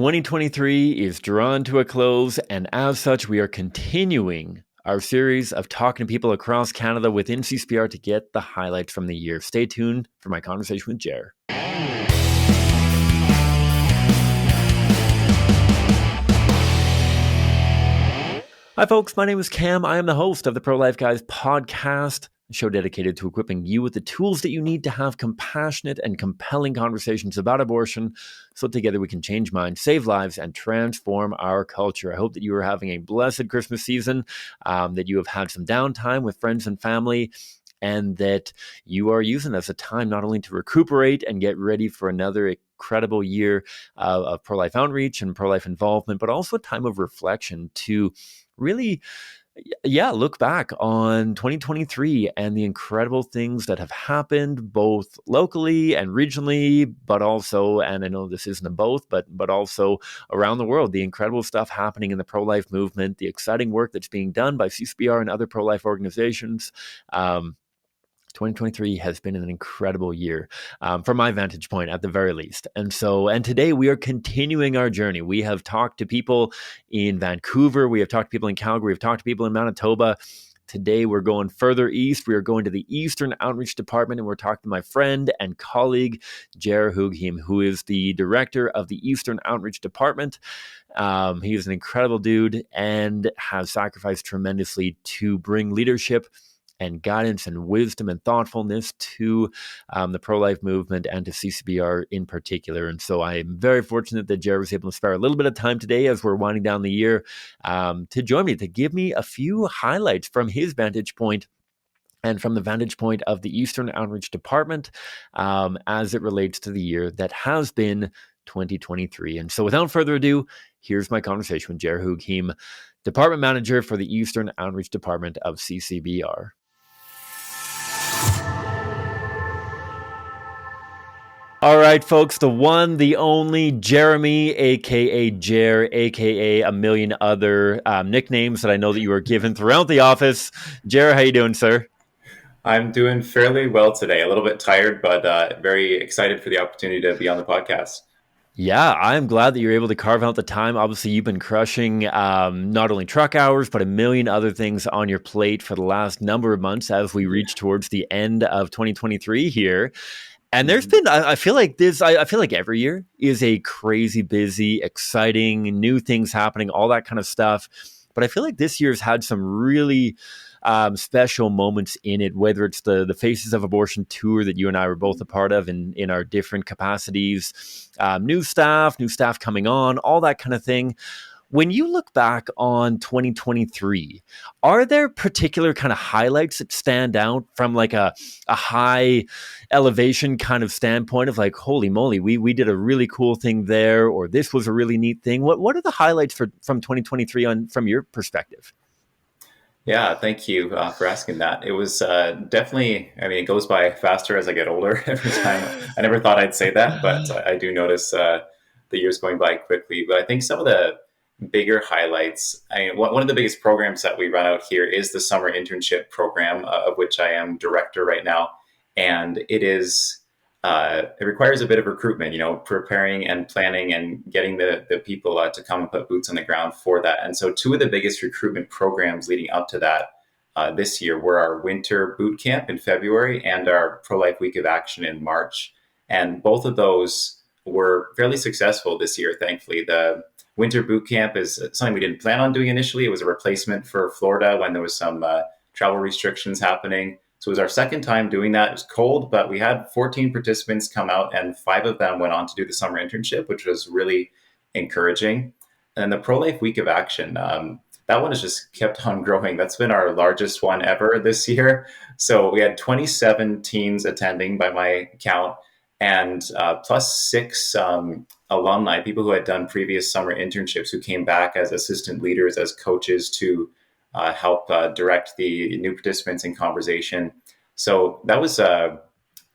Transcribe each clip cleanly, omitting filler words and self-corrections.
2023 is drawn to a close, and as such, we are continuing our series of talking to people across Canada within CCBR to get the highlights from the year. Stay tuned for my conversation with Jer. Hi, folks. My name is Cam. I am the host of the Pro-Life Guys podcast, a show dedicated to equipping you with the tools that you need to have compassionate and compelling conversations about abortion so together we can change minds, save lives, and transform our culture. I hope that you are having a blessed Christmas season, that you have had some downtime with friends and family, and that you are using as a time not only to recuperate and get ready for another incredible year of pro-life outreach and pro-life involvement, but also a time of reflection to really, look back on 2023 and the incredible things that have happened both locally and regionally, but also, and I know this isn't a both, but also around the world, the incredible stuff happening in the pro-life movement, the exciting work that's being done by CCBR and other pro-life organizations. 2023 has been an incredible year from my vantage point at the very least. And today we are continuing our journey. We have talked to people in Vancouver. We have talked to people in Calgary. We've talked to people in Manitoba. Today we're going further east. We are going to the Eastern Outreach Department, and we're talking to my friend and colleague, Jer Hooghiem, who is the director of the Eastern Outreach Department. He is an incredible dude and has sacrificed tremendously to bring leadership and guidance and wisdom and thoughtfulness to the pro-life movement and to CCBR in particular. And so I am very fortunate that Jer was able to spare a little bit of time today as we're winding down the year to join me, to give me a few highlights from his vantage point and from the vantage point of the Eastern Outreach Department as it relates to the year that has been 2023. And so without further ado, here's my conversation with Jer Hooghiem, Department Manager for the Eastern Outreach Department of CCBR. All right, folks, the one, the only Jeremy, a.k.a. Jer, a.k.a. a million other nicknames that I know that you are given throughout the office. Jer, how you doing, sir? I'm doing fairly well today. A little bit tired, but very excited for the opportunity to be on the podcast. Yeah, I'm glad that you're able to carve out the time. Obviously, you've been crushing not only truck hours, but a million other things on your plate for the last number of months as we reach towards the end of 2023 here. And there's been, I feel like every year is a crazy busy, exciting, new things happening, all that kind of stuff. But I feel like this year's had some really special moments in it, whether it's the Faces of Abortion tour that you and I were both a part of in our different capacities, new staff coming on, all that kind of thing. When you look back on 2023, are there particular kind of highlights that stand out from like a high elevation kind of standpoint of like, holy moly, we did a really cool thing there, or this was a really neat thing? What are the highlights from 2023 from your perspective? Yeah, thank you for asking that. It was definitely, I mean, it goes by faster as I get older every time. I never thought I'd say that, but I do notice the years going by quickly. But I think some of the bigger highlights, one of the biggest programs that we run out here is the summer internship program, of which I am director right now. And it requires a bit of recruitment, preparing and planning and getting the people to come and put boots on the ground for that. And so two of the biggest recruitment programs leading up to that this year were our winter boot camp in February and our Pro-Life Week of Action in March. And both of those were fairly successful this year, thankfully. The winter boot camp is something we didn't plan on doing initially. It was a replacement for Florida when there was some travel restrictions happening. So it was our second time doing that. It was cold, but we had 14 participants come out and 5 of them went on to do the summer internship, which was really encouraging. And the Pro-Life Week of Action, that one has just kept on growing. That's been our largest one ever this year. So we had 27 teens attending by my count, and plus 6 alumni, people who had done previous summer internships who came back as assistant leaders, as coaches to help direct the new participants in conversation. So that was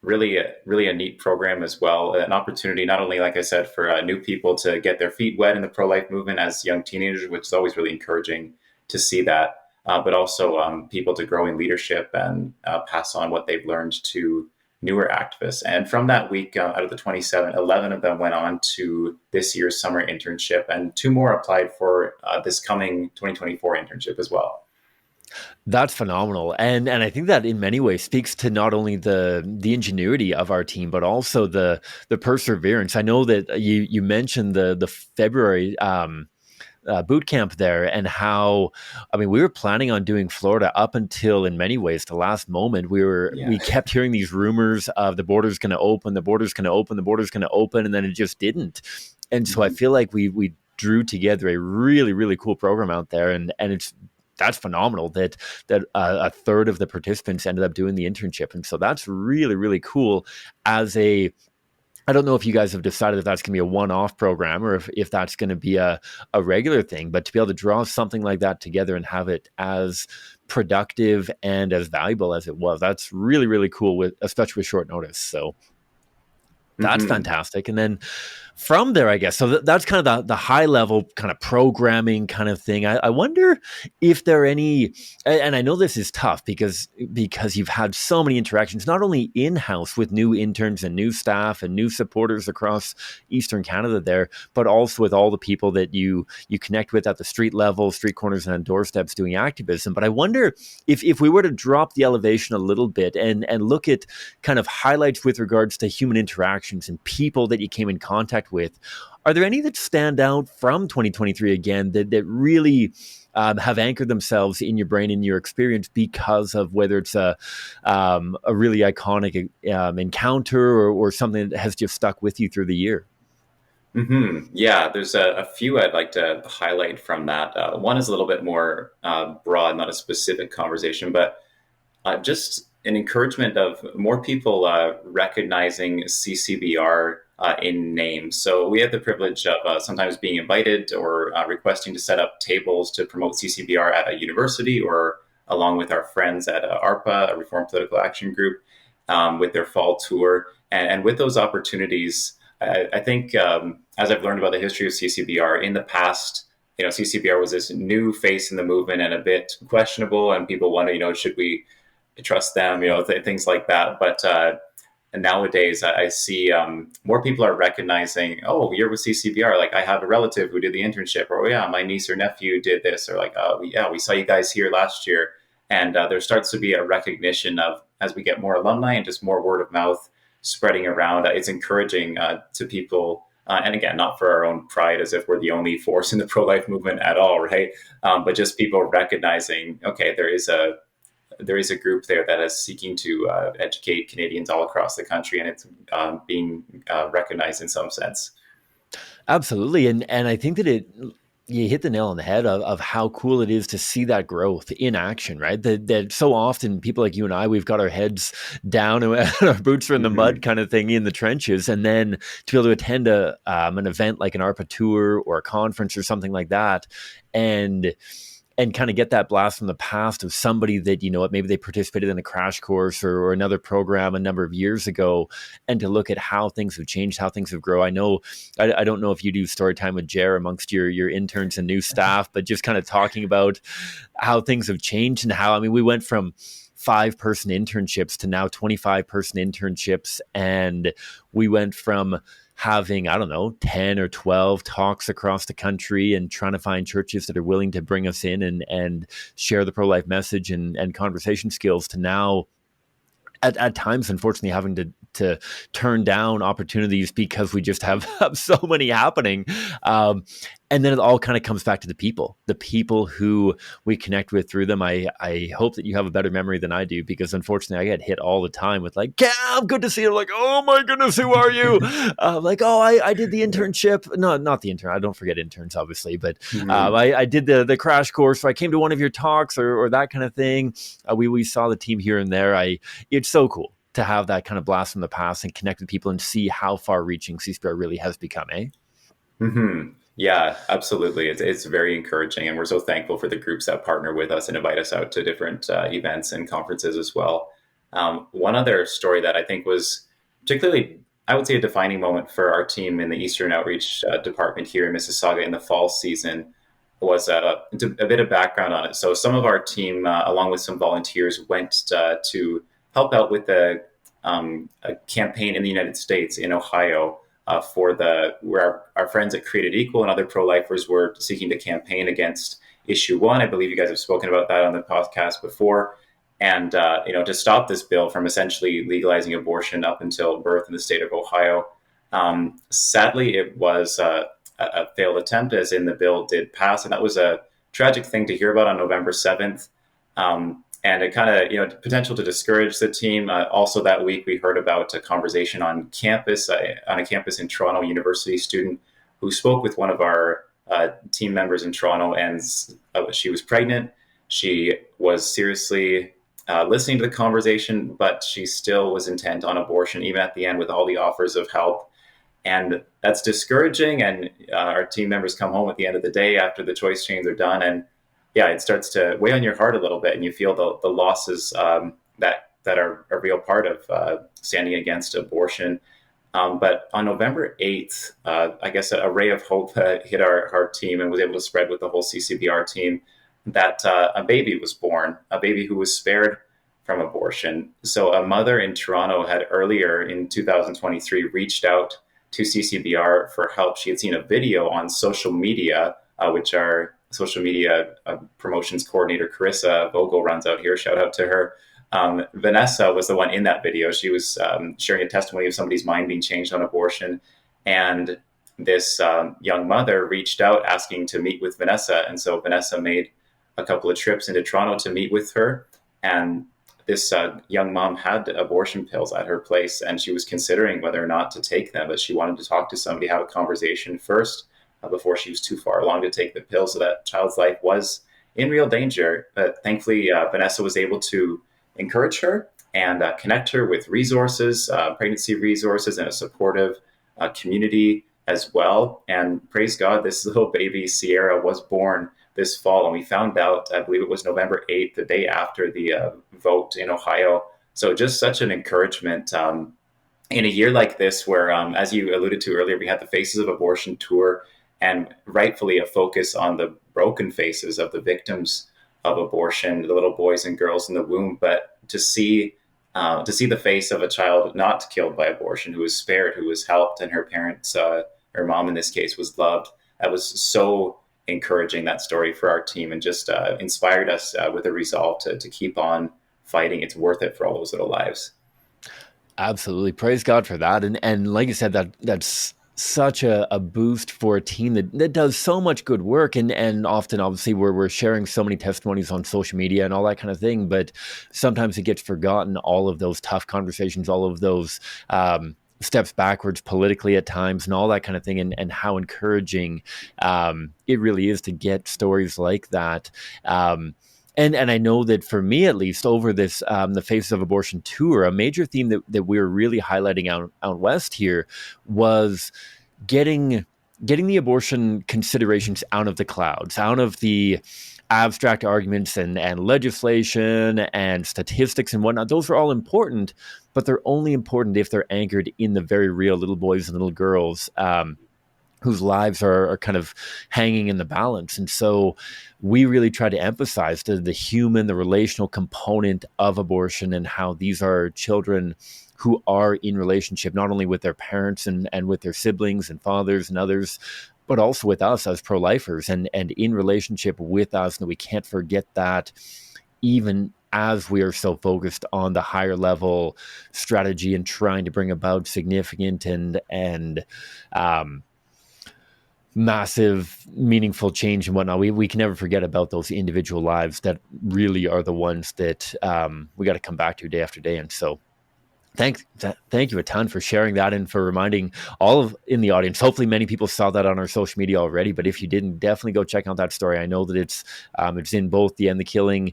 really a neat program as well. An opportunity, not only, like I said, for new people to get their feet wet in the pro-life movement as young teenagers, which is always really encouraging to see that, but also people to grow in leadership and pass on what they've learned to newer activists. And from that week, out of the 27, 11 of them went on to this year's summer internship, and two more applied for this coming 2024 internship as well. That's phenomenal, and I think that in many ways speaks to not only the ingenuity of our team, but also the perseverance. I know that you mentioned the February boot camp there, and how, I mean, we were planning on doing Florida up until, in many ways, the last moment. Yeah. We kept hearing these rumors of the border's going to open, the border's going to open, the border's going to open, and then it just didn't. And so I feel like we drew together a really, really cool program out there, and that's phenomenal that a third of the participants ended up doing the internship. And so that's really, really cool. I don't know if you guys have decided if that's going to be a one-off program or if that's going to be a regular thing, but to be able to draw something like that together and have it as productive and as valuable as it was, that's really, really cool, especially with short notice. So that's fantastic. And then from there, I guess, so that's kind of the high level kind of programming kind of thing. I wonder if there are any, and I know this is tough because you've had so many interactions, not only in-house with new interns and new staff and new supporters across Eastern Canada there, but also with all the people that you connect with at the street level, street corners and on doorsteps doing activism. But I wonder if we were to drop the elevation a little bit and look at kind of highlights with regards to human interactions and people that you came in contact with, are there any that stand out from 2023 again that really have anchored themselves in your brain, in your experience, because of whether it's a really iconic encounter or something that has just stuck with you through the year? Yeah, there's a few I'd like to highlight from that. One is a little bit more broad, not a specific conversation, but just an encouragement of more people recognizing CCBR in name. So we had the privilege of sometimes being invited or requesting to set up tables to promote CCBR at a university, or along with our friends at ARPA, a Reform Political Action Group, with their fall tour. And with those opportunities, I think as I've learned about the history of CCBR in the past, CCBR was this new face in the movement and a bit questionable, and people wonder, should we trust them, things like that. But and nowadays, I see more people are recognizing, oh, you're with CCBR. Like, I have a relative who did the internship, or, oh, yeah, my niece or nephew did this, or like, oh, yeah, we saw you guys here last year. And there starts to be a recognition of, as we get more alumni and just more word of mouth spreading around, it's encouraging to people. And again, not for our own pride, as if we're the only force in the pro-life movement at all, right? But just people recognizing, okay, there is a group there that is seeking to educate Canadians all across the country, and it's being recognized in some sense. Absolutely. And I think that you hit the nail on the head of how cool it is to see that growth in action, right? That so often people like you and I, we've got our heads down and our boots are in the mud kind of thing in the trenches. And then to be able to attend an event like an ARPA tour or a conference or something like that, and kind of get that blast from the past of somebody that, maybe they participated in a crash course or another program a number of years ago, and to look at how things have changed, how things have grown. I know, I don't know if you do story time with Jer amongst your interns and new staff, but just kind of talking about how things have changed and how, we went from 5-person internships to now 25-person internships. And we went from having, 10 or 12 talks across the country and trying to find churches that are willing to bring us in and share the pro-life message and conversation skills, to now at times, unfortunately, having to turn down opportunities because we just have so many happening. And then it all kind of comes back to the people who we connect with through them. I hope that you have a better memory than I do, because unfortunately I get hit all the time with like, Cam, good to see you. Like, oh my goodness, who are you? Like, oh, I did the internship. No, not the intern. I don't forget interns, obviously, but I did the crash course. So I came to one of your talks or that kind of thing. We saw the team here and there. It's so cool to have that kind of blast from the past and connect with people and see how far reaching CCBR really has become, eh? Yeah, absolutely. It's very encouraging. And we're so thankful for the groups that partner with us and invite us out to different events and conferences as well. One other story that I think was particularly, I would say, a defining moment for our team in the Eastern Outreach Department here in Mississauga in the fall season was a bit of background on it. So some of our team, along with some volunteers, went to help out with the a campaign in the United States, in Ohio, where our friends at Created Equal and other pro-lifers were seeking to campaign against issue 1. I believe you guys have spoken about that on the podcast before. And to stop this bill from essentially legalizing abortion up until birth in the state of Ohio. Sadly, it was a failed attempt, as in the bill did pass, and that was a tragic thing to hear about on November 7th. And it kind of, potential to discourage the team. Also that week, we heard about a conversation on campus, on a campus in Toronto, university student who spoke with one of our team members in Toronto, and she was pregnant. She was seriously listening to the conversation, but she still was intent on abortion, even at the end with all the offers of help. And that's discouraging. And our team members come home at the end of the day after the choice chains are done. And yeah, it starts to weigh on your heart a little bit, and you feel the losses that are a real part of standing against abortion. But on November 8th, I guess a ray of hope hit our team and was able to spread with the whole CCBR team that a baby was born, a baby who was spared from abortion. So a mother in Toronto had earlier in 2023 reached out to CCBR for help. She had seen a video on social media, which our social media promotions coordinator, Carissa Vogel, runs out here. Shout out to her. Vanessa was the one in that video. She was sharing a testimony of somebody's mind being changed on abortion. And this young mother reached out asking to meet with Vanessa. And so Vanessa made a couple of trips into Toronto to meet with her. And this young mom had abortion pills at her place, and she was considering whether or not to take them, but she wanted to talk to somebody, have a conversation first before she was too far along to take the pill. So that child's life was in real danger. But thankfully, Vanessa was able to encourage her and connect her with resources, pregnancy resources, and a supportive community as well. And praise God, this little baby, Sierra, was born this fall. And we found out, I believe it was November 8th, the day after the vote in Ohio. So just such an encouragement in a year like this, where, as you alluded to earlier, we had the Faces of Abortion tour, and rightfully a focus on the broken faces of the victims of abortion, the little boys and girls in the womb. But to see the face of a child not killed by abortion, who was spared, who was helped, and her parents, her mom in this case, was loved. That was so encouraging, that story, for our team, and just inspired us with a resolve to keep on fighting. It's worth it for all those little lives. Absolutely. Praise God for that. And like you said, that's such a boost for a team that does so much good work. And often, obviously, we're sharing so many testimonies on social media and all that kind of thing. But sometimes it gets forgotten, all of those tough conversations, all of those steps backwards politically at times, and all that kind of thing, and how encouraging it really is to get stories like that. And I know that for me, at least, over this the Faces of Abortion tour, a major theme that we were really highlighting out west here was getting the abortion considerations out of the clouds, out of the abstract arguments and legislation and statistics and whatnot. Those are all important, but they're only important if they're anchored in the very real little boys and little girls whose lives are kind of hanging in the balance. And so we really try to emphasize the human, the relational component of abortion, and how these are children who are in relationship not only with their parents and with their siblings and fathers and others, but also with us as pro-lifers, and in relationship with us. And we can't forget that, even as we are so focused on the higher level strategy and trying to bring about significant and massive, meaningful change and whatnot, we can never forget about those individual lives that really are the ones that we got to come back to day after day. And so thank you a ton for sharing that, and for reminding all of in the audience. Hopefully many people saw that on our social media already, but if you didn't, definitely go check out that story. I know that it's in both the End the Killing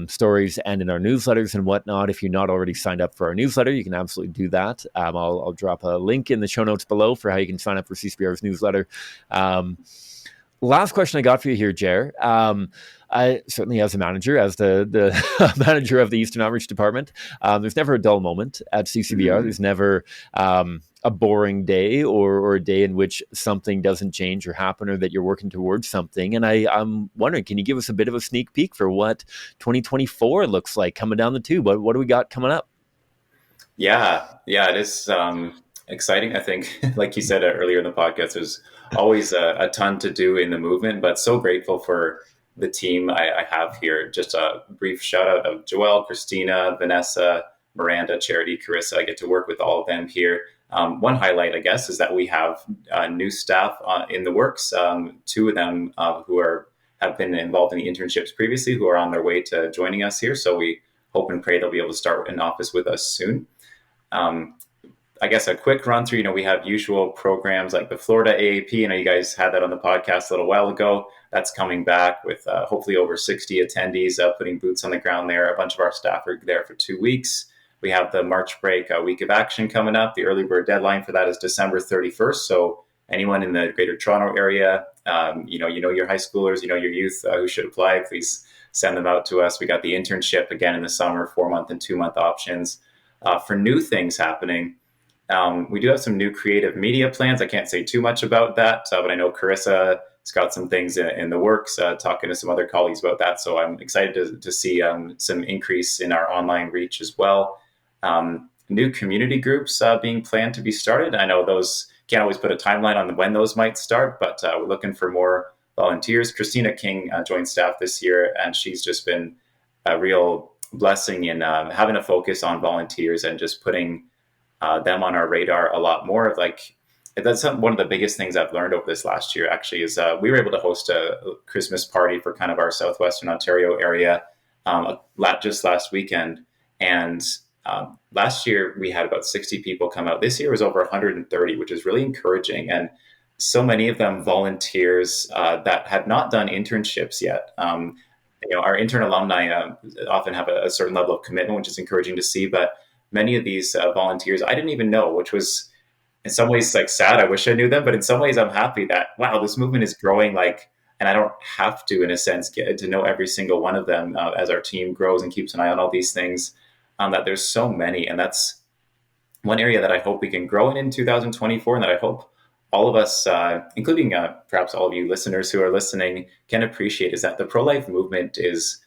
stories and in our newsletters and whatnot. If you're not already signed up for our newsletter, you can absolutely do that. I'll drop a link in the show notes below for how you can sign up for CCBR's newsletter. Last question I got for you here, Jer. I certainly, as a manager, as the manager of the Eastern Outreach Department, there's never a dull moment at CCBR. Mm-hmm. There's never a boring day or a day in which something doesn't change or happen, or that you're working towards something. And I'm wondering, can you give us a bit of a sneak peek for what 2024 looks like coming down the tube? What do we got coming up? Yeah, it is exciting. I think, like you said earlier in the podcast, there's always a ton to do in the movement, but so grateful for the team I have here. Just a brief shout out of Joelle, Christina, Vanessa, Miranda, Charity, Carissa. I get to work with all of them here. One highlight, I guess, is that we have new staff in the works. Two of them who are have been involved in the internships previously, who are on their way to joining us here. So we hope and pray they'll be able to start in office with us soon. Um, I guess a quick run through, we have usual programs like the Florida AAP. You guys had that on the podcast a little while ago. That's coming back with hopefully over 60 attendees putting boots on the ground there. A bunch of our staff are there for 2 weeks. We have the March break week of action coming up. The early bird deadline for that is December 31st. So anyone in the Greater Toronto area, your high schoolers, your youth who should apply, please send them out to us. We got the internship again in the summer, 4-month and 2-month options. For new things happening, we do have some new creative media plans. I can't say too much about that, but I know Carissa has got some things in the works, talking to some other colleagues about that. So I'm excited to see some increase in our online reach as well. New community groups being planned to be started. I know those can't always put a timeline on when those might start, but we're looking for more volunteers. Christina King joined staff this year, and she's just been a real blessing in having a focus on volunteers and just putting them on our radar a lot more. Of like, that's one of the biggest things I've learned over this last year. Actually, is we were able to host a Christmas party for kind of our southwestern Ontario area just last weekend, and last year we had about 60 people come out. This year was over 130, which is really encouraging, and so many of them volunteers that had not done internships yet. Our intern alumni often have a certain level of commitment, which is encouraging to see. But many of these volunteers I didn't even know, which was in some ways like sad. I wish I knew them, but in some ways I'm happy that wow, this movement is growing. And I don't have to, in a sense, get to know every single one of them as our team grows and keeps an eye on all these things. That there's so many, and that's one area that I hope we can grow in 2024, and that I hope all of us, including perhaps all of you listeners who are listening, can appreciate, is that the pro-life movement is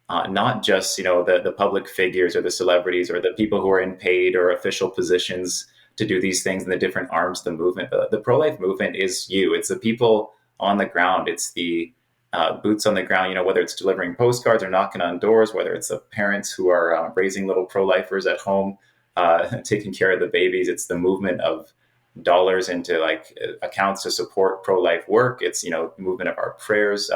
not just the public figures or the celebrities or the people who are in paid or official positions to do these things in the different arms of the movement. The pro-life movement is you. It's the people on the ground. It's the boots on the ground, whether it's delivering postcards or knocking on doors, whether it's the parents who are raising little pro-lifers at home, taking care of the babies. It's the movement of dollars into accounts to support pro-life work. It's, movement of our prayers.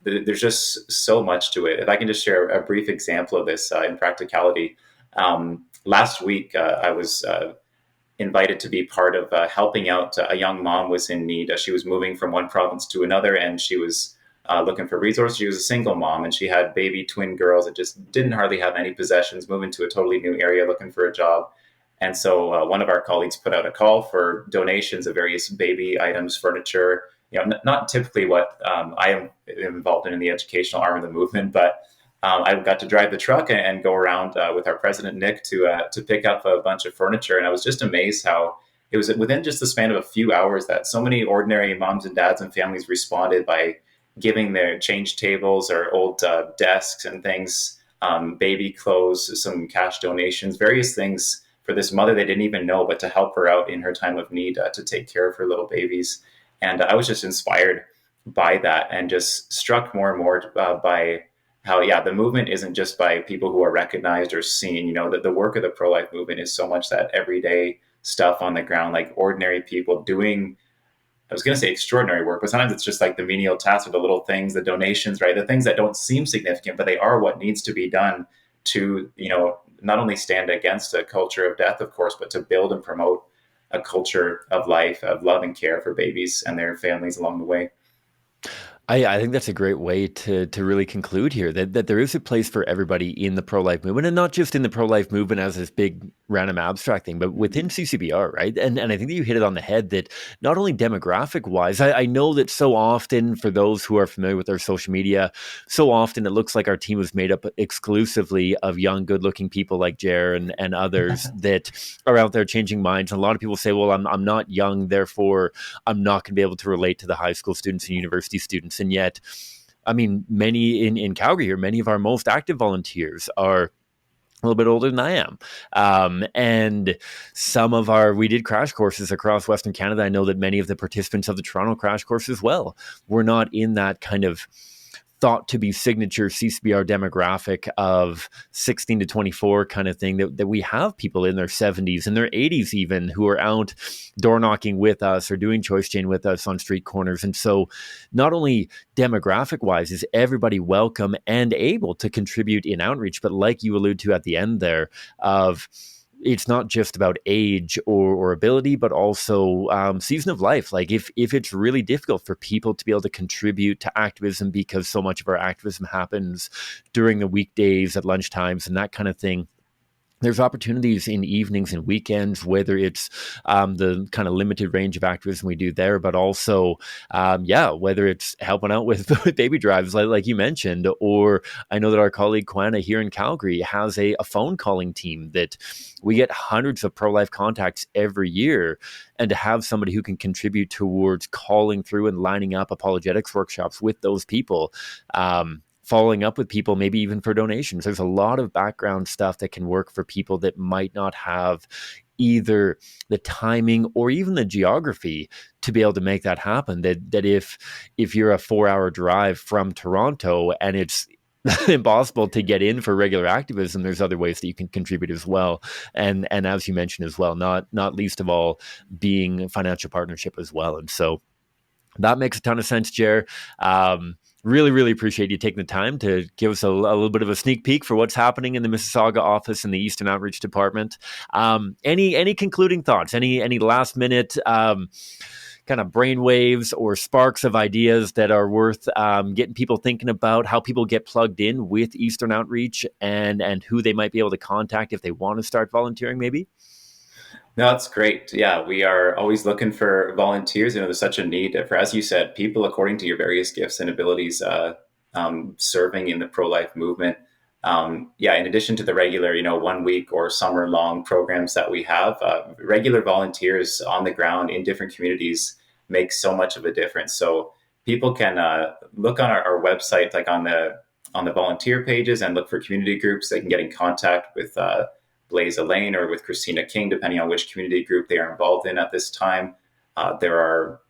There's just so much to it. If I can just share a brief example of this in practicality. Last week, I was invited to be part of helping out a young mom was in need. She was moving from one province to another, and she was looking for resources. She was a single mom, and she had baby twin girls that just didn't hardly have any possessions, moving to a totally new area, looking for a job. And so one of our colleagues put out a call for donations of various baby items, furniture, not typically what I am involved in the educational arm of the movement, but I got to drive the truck and go around with our president, Nick, to pick up a bunch of furniture. And I was just amazed how it was within just the span of a few hours that so many ordinary moms and dads and families responded by giving their change tables or old desks and things, baby clothes, some cash donations, various things for this mother they didn't even know, but to help her out in her time of need to take care of her little babies. And I was just inspired by that and just struck more and more by how, yeah, the movement isn't just by people who are recognized or seen. That the work of the pro-life movement is so much that everyday stuff on the ground, like ordinary people doing, I was going to say extraordinary work, but sometimes it's just like the menial tasks or the little things, the donations, right? The things that don't seem significant, but they are what needs to be done to, not only stand against a culture of death, of course, but to build and promote a culture of life, of love and care for babies and their families along the way. I think that's a great way to really conclude here that there is a place for everybody in the pro-life movement, and not just in the pro-life movement as this big random abstract thing, but within CCBR, right? And I think that you hit it on the head that not only demographic wise, I know that so often for those who are familiar with our social media, so often it looks like our team is made up exclusively of young, good looking people like Jer and others that are out there changing minds. And a lot of people say, well, I'm not young, therefore I'm not going to be able to relate to the high school students and university students. And yet, I mean, many in Calgary here, many of our most active volunteers are a little bit older than I am. And we did crash courses across Western Canada. I know that many of the participants of the Toronto crash course as well were not in that kind of thought to be signature CCBR demographic of 16 to 24 kind of thing, that we have people in their 70s and their 80s even who are out door knocking with us or doing choice chain with us on street corners. And so not only demographic wise is everybody welcome and able to contribute in outreach, but like you allude to at the end there, of it's not just about age or ability, but also season of life. Like if it's really difficult for people to be able to contribute to activism because so much of our activism happens during the weekdays at lunchtimes and that kind of thing, there's opportunities in evenings and weekends, whether it's the kind of limited range of activism we do there, but also, whether it's helping out with, with baby drives, like you mentioned, or I know that our colleague Quana here in Calgary has a phone calling team that we get hundreds of pro-life contacts every year, and to have somebody who can contribute towards calling through and lining up apologetics workshops with those people, following up with people, maybe even for donations. There's a lot of background stuff that can work for people that might not have either the timing or even the geography to be able to make that happen. That if you're a 4-hour drive from Toronto and it's impossible to get in for regular activism, there's other ways that you can contribute as well. And as you mentioned as well, not least of all being a financial partnership as well. And so that makes a ton of sense, Jer. Really, really appreciate you taking the time to give us a little bit of a sneak peek for what's happening in the Mississauga office in the Eastern Outreach Department. Any concluding thoughts? Any last minute kind of brainwaves or sparks of ideas that are worth getting people thinking about how people get plugged in with Eastern Outreach and who they might be able to contact if they want to start volunteering, maybe? No, that's great. Yeah, we are always looking for volunteers. There's such a need for, as you said, people according to your various gifts and abilities, serving in the pro-life movement. In addition to the regular, 1 week or summer-long programs that we have, regular volunteers on the ground in different communities make so much of a difference. So people can look on our website, like on the volunteer pages, and look for community groups. They can get in contact with Blaze Elaine or with Christina King, depending on which community group they are involved in at this time. There are,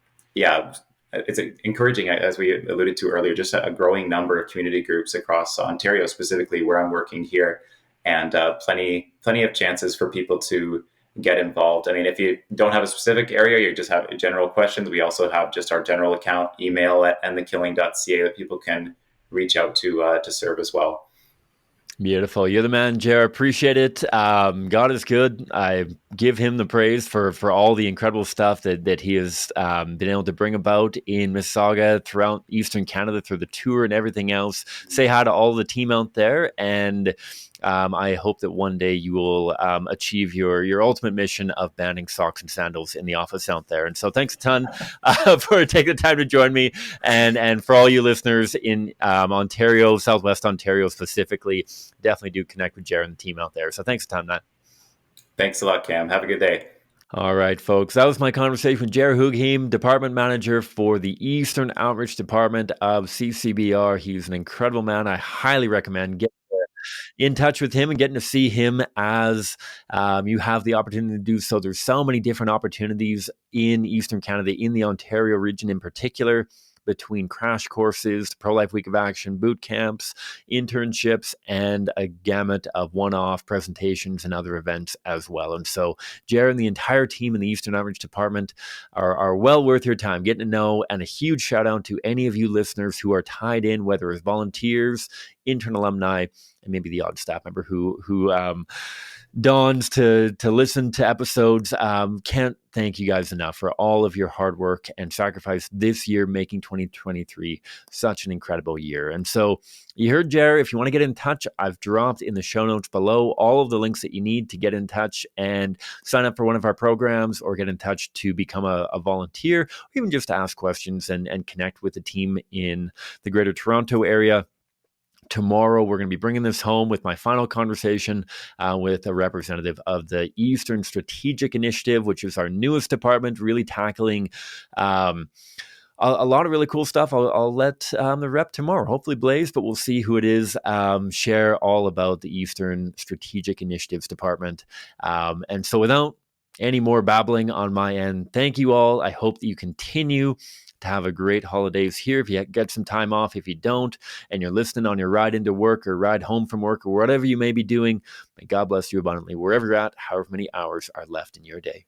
it's encouraging, as we alluded to earlier, just a growing number of community groups across Ontario, specifically where I'm working here, and plenty of chances for people to get involved. I mean, if you don't have a specific area, you just have general questions, we also have just our general account, email at endthekilling.ca, that people can reach out to serve as well. Beautiful. You're the man, Jer. Appreciate it. God is good. I give him the praise for all the incredible stuff that he has been able to bring about in Mississauga, throughout Eastern Canada, through the tour and everything else. Say hi to all the team out there, and I hope that one day you will achieve your ultimate mission of banning socks and sandals in the office out there. And so thanks a ton for taking the time to join me, and for all you listeners in Ontario, Southwest Ontario specifically, definitely do connect with Jared and the team out there. So thanks a ton, Matt. Thanks a lot, Cam. Have a good day. All right, folks. That was my conversation with Jer Hooghiem, Department Manager for the Eastern Outreach Department of CCBR. He's an incredible man. I highly recommend getting in touch with him and getting to see him as you have the opportunity to do so. There's so many different opportunities in Eastern Canada, in the Ontario region in particular, between crash courses, pro-life week of action, boot camps, internships, and a gamut of one-off presentations and other events as well. And so Jared and the entire team in the Eastern Outreach Department are well worth your time getting to know. And a huge shout out to any of you listeners who are tied in, whether as volunteers, intern alumni, and maybe the odd staff member who dawns to listen to episodes. Can't thank you guys enough for all of your hard work and sacrifice this year, making 2023 such an incredible year. And so you heard Jer. If you want to get in touch, I've dropped in the show notes below all of the links that you need to get in touch and sign up for one of our programs, or get in touch to become a volunteer, or even just to ask questions and connect with the team in the Greater Toronto area. Tomorrow, we're going to be bringing this home with my final conversation with a representative of the Eastern Strategic Initiative, which is our newest department, really tackling a lot of really cool stuff. I'll let the rep tomorrow, hopefully Blaze, but we'll see who it is, share all about the Eastern Strategic Initiatives Department. And so without any more babbling on my end, thank you all. I hope that you continue to have a great holidays here. If you get some time off, if you don't, and you're listening on your ride into work or ride home from work or whatever you may be doing, may God bless you abundantly wherever you're at, however many hours are left in your day.